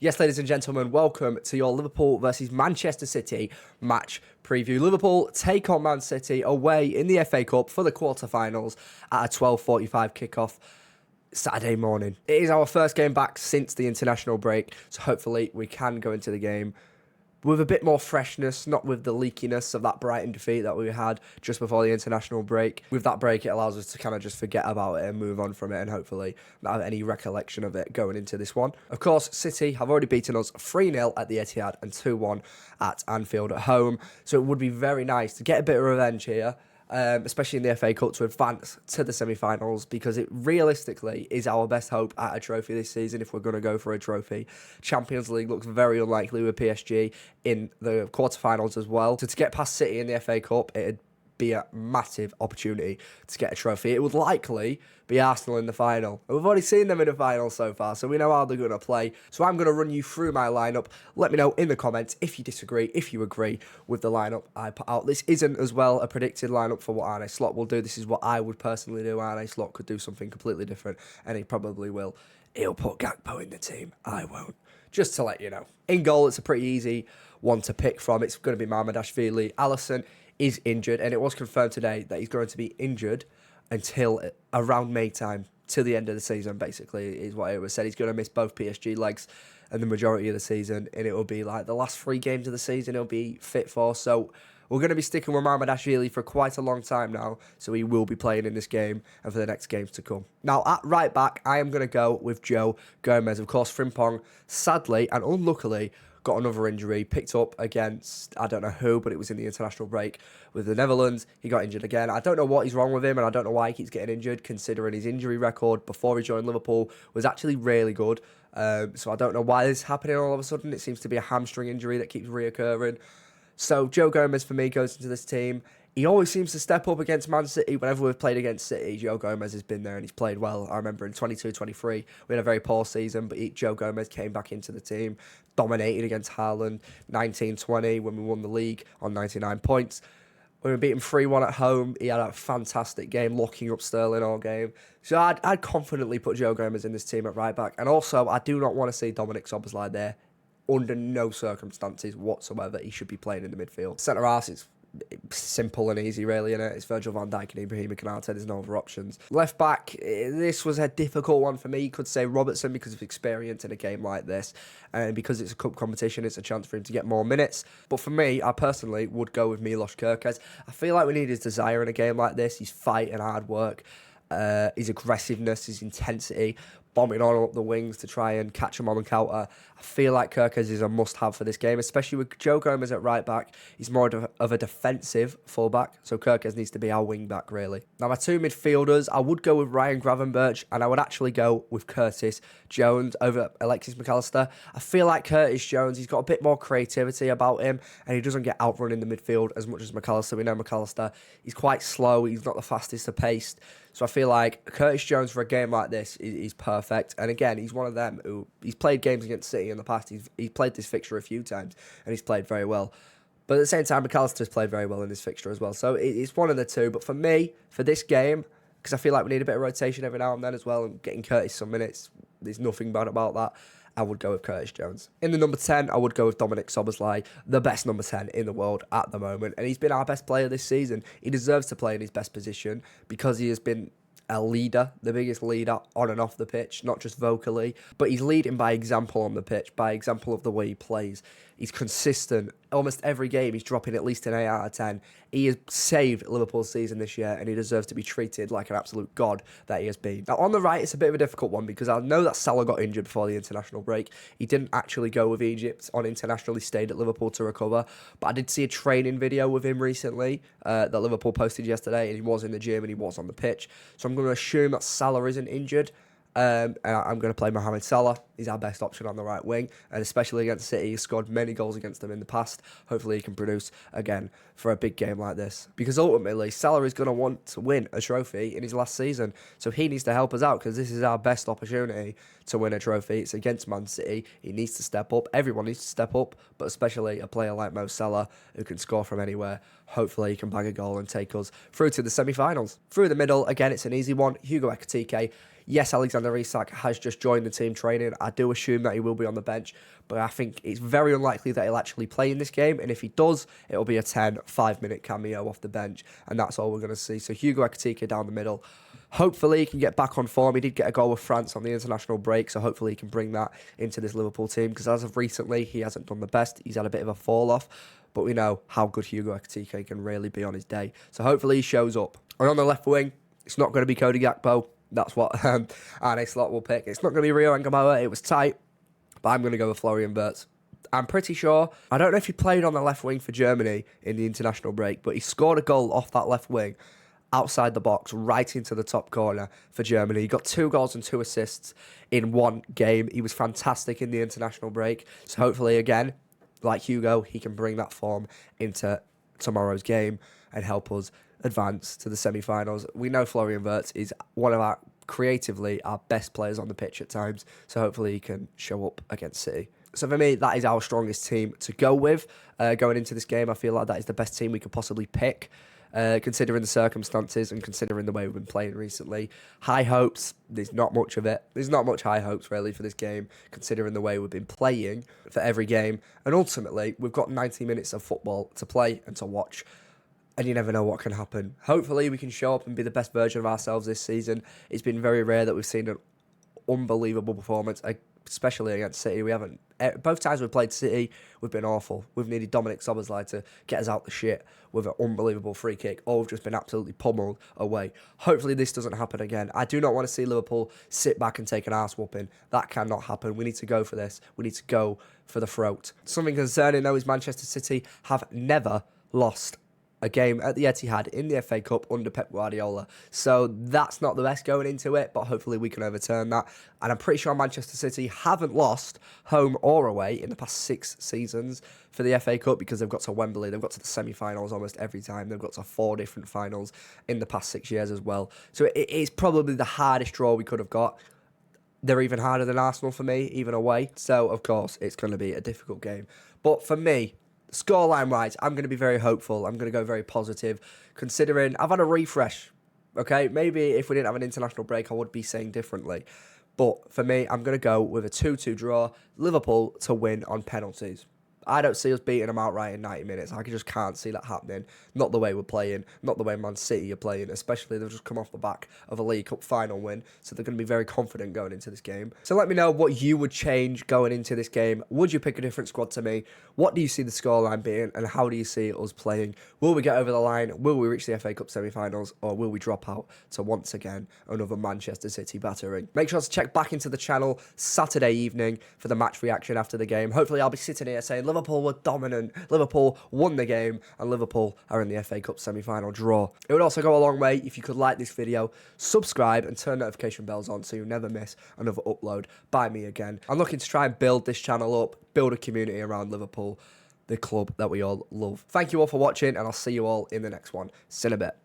Yes, ladies and gentlemen, welcome to your Liverpool versus Manchester City match preview. Liverpool take on Man City away in the FA Cup for the quarterfinals at a 12:45 kickoff Saturday morning. It is our first game back since the international break, so hopefully we can go into the game with a bit more freshness, not with the leakiness of that Brighton defeat that we had just before the international break. With that break, it allows us to kind of just forget about it and move on from it and hopefully not have any recollection of it going into this one. Of course, City have already beaten us 3-0 at the Etihad and 2-1 at Anfield at home, so it would be very nice to get a bit of revenge here. Especially in the FA Cup, to advance to the semi-finals, because it realistically is our best hope at a trophy this season if we're going to go for a trophy. Champions League looks very unlikely with PSG in the quarterfinals as well. So to get past City in the FA Cup, it'd be a massive opportunity to get a trophy. It would likely be Arsenal in the final. And we've already seen them in the final so far, so we know how they're going to play. So I'm going to run you through my lineup. Let me know in the comments if you disagree, if you agree with the lineup I put out. This isn't as well a predicted lineup for what Arne Slot will do. This is what I would personally do. Arne Slot could do something completely different, and he probably will. He'll put Gakpo in the team. I won't. Just to let you know. In goal, it's a pretty easy one to pick from. It's going to be Mamardashvili. Alisson is injured, and it was confirmed today that he's going to be injured until around May time, till the end of the season, basically, is what it was said. He's going to miss both PSG legs and the majority of the season, and it will be like the last 3 games of the season he'll be fit for. So we're going to be sticking with Mamardashvili for quite a long time now, so he will be playing in this game and for the next games to come. Now, at right back, I am going to go with Joe Gomez. Of course, Frimpong, sadly and unluckily, got another injury, picked up against, I don't know who, but it was in the international break with the Netherlands. He got injured again. I don't know what is wrong with him, and I don't know why he keeps getting injured, considering his injury record before he joined Liverpool was actually really good. So I don't know why this is happening all of a sudden. It seems to be a hamstring injury that keeps reoccurring. So Joe Gomez, for me, goes into this team. He always seems to step up against Man City. Whenever we've played against City, Joe Gomez has been there and he's played well. I remember in 22-23, we had a very poor season, but Joe Gomez came back into the team, dominated against Haaland. 19-20, when we won the league on 99 points. When we beat him 3-1 at home, he had a fantastic game, locking up Sterling all game. So I'd confidently put Joe Gomez in this team at right back. And also, I do not want to see Dominic Szoboszlai there. Under no circumstances whatsoever, he should be playing in the midfield. Centre-half, it's simple and easy, really, innit? It's Virgil van Dijk and Ibrahima Konate. There's no other options. Left back, this was a difficult one for me. You could say Robertson because of experience in a game like this, and because it's a cup competition, it's a chance for him to get more minutes. But for me, I personally would go with Milos Kerkez. I feel like we need his desire in a game like this. His fight and hard work, his aggressiveness, his intensity, bombing on up the wings to try and catch him on the counter. I feel like Kerkez is a must-have for this game, especially with Joe Gomez at right back. He's more of a defensive full-back, so Kerkez needs to be our wing-back, really. Now, my 2 midfielders, I would go with Ryan Gravenberch, and I would actually go with Curtis Jones over Alexis McAllister. I feel like Curtis Jones, he's got a bit more creativity about him, and he doesn't get outrun in the midfield as much as McAllister. We know McAllister, he's quite slow, he's not the fastest of pace. So I feel like Curtis Jones for a game like this is perfect. And again, he's one of them who, he's played games against City in the past. He's played this fixture a few times and he's played very well. But at the same time, McAllister's played very well in this fixture as well. So it's one of the two. But for me, for this game, because I feel like we need a bit of rotation every now and then as well, and getting Curtis some minutes, there's nothing bad about that. I would go with Curtis Jones. In the number 10, I would go with Dominic Szoboszlai, the best number 10 in the world at the moment. And he's been our best player this season. He deserves to play in his best position because he has been a leader, the biggest leader on and off the pitch, not just vocally, but he's leading by example on the pitch, by example of the way he plays. He's consistent. Almost every game, he's dropping at least an 8 out of 10. He has saved Liverpool's season this year, and he deserves to be treated like an absolute god that he has been. Now, on the right, it's a bit of a difficult one because I know that Salah got injured before the international break. He didn't actually go with Egypt on international. He stayed at Liverpool to recover. But I did see a training video with him recently that Liverpool posted yesterday, and he was in the gym and he was on the pitch. So I'm going to assume that Salah isn't injured. And I'm going to play Mohamed Salah. He's our best option on the right wing, and especially against City, he's scored many goals against them in the past. Hopefully he can produce again for a big game like this, because ultimately Salah is going to want to win a trophy in his last season, so he needs to help us out because this is our best opportunity to win a trophy. It's against Man City. He needs to step up. Everyone needs to step up, but especially a player like Mo Salah who can score from anywhere. Hopefully he can bag a goal and take us through to the semi-finals. Through the middle, again, it's an easy one. Hugo Ekitike. Yes, Alexander Isak has just joined the team training. I do assume that he will be on the bench, but I think it's very unlikely that he'll actually play in this game. And if he does, it'll be a 5-minute cameo off the bench, and that's all we're going to see. So Hugo Ekitike down the middle. Hopefully he can get back on form. He did get a goal with France on the international break, so hopefully he can bring that into this Liverpool team, because as of recently, he hasn't done the best. He's had a bit of a fall-off, but we know how good Hugo Ekitike can really be on his day. So hopefully he shows up. And on the left wing, it's not going to be Cody Gakpo. That's what Arne Slot will pick. It's not going to be Rio Ngamoa. It was tight, but I'm going to go with Florian Wirtz. I'm pretty sure, I don't know if he played on the left wing for Germany in the international break, but he scored a goal off that left wing, outside the box, right into the top corner for Germany. He got 2 goals and 2 assists in one game. He was fantastic in the international break. So hopefully, again, like Hugo, he can bring that form into tomorrow's game and help us advance to the semi-finals. We know Florian Wirtz is one of our, creatively, our best players on the pitch at times. So hopefully he can show up against City. So for me, that is our strongest team to go with. Going into this game, I feel like that is the best team we could possibly pick. Considering the circumstances and considering the way we've been playing recently. High hopes, there's not much of it. There's not much high hopes, really, for this game, considering the way we've been playing for every game. And ultimately, we've got 90 minutes of football to play and to watch, and you never know what can happen. Hopefully, we can show up and be the best version of ourselves this season. It's been very rare that we've seen an unbelievable performance, especially against City. We haven't. Both times we've played City, we've been awful. We've needed Dominic Szoboszlai to get us out the shit with an unbelievable free kick, or we've just been absolutely pummeled away. Hopefully this doesn't happen again. I do not want to see Liverpool sit back and take an arse whooping. That cannot happen. We need to go for this. We need to go for the throat. Something concerning, though, is Manchester City have never lost a game at the Etihad in the FA Cup under Pep Guardiola. So that's not the best going into it, but hopefully we can overturn that. And I'm pretty sure Manchester City haven't lost home or away in the past 6 seasons for the FA Cup, because they've got to Wembley. They've got to the semi-finals almost every time. They've got to 4 different finals in the past 6 years as well. So it is probably the hardest draw we could have got. They're even harder than Arsenal for me, even away. So, of course, it's going to be a difficult game. But for me, scoreline-wise, I'm going to be very hopeful. I'm going to go very positive, considering I've had a refresh, okay? Maybe if we didn't have an international break, I would be saying differently. But for me, I'm going to go with a 2-2 draw, Liverpool to win on penalties. I don't see us beating them outright in 90 minutes. I just can't see that happening. Not the way we're playing, not the way Man City are playing, especially they've just come off the back of a League Cup final win, so they're going to be very confident going into this game. So let me know what you would change going into this game. Would you pick a different squad to me? What do you see the scoreline being, and how do you see us playing? Will we get over the line? Will we reach the FA Cup semi-finals, or will we drop out to once again another Manchester City battering? Make sure to check back into the channel Saturday evening for the match reaction after the game. Hopefully I'll be sitting here saying Liverpool were dominant, Liverpool won the game, and Liverpool are in the FA Cup semi-final draw. It would also go a long way if you could like this video, subscribe, and turn notification bells on so you never miss another upload by me again. I'm looking to try and build this channel up, build a community around Liverpool, the club that we all love. Thank you all for watching, and I'll see you all in the next one. See you in a bit.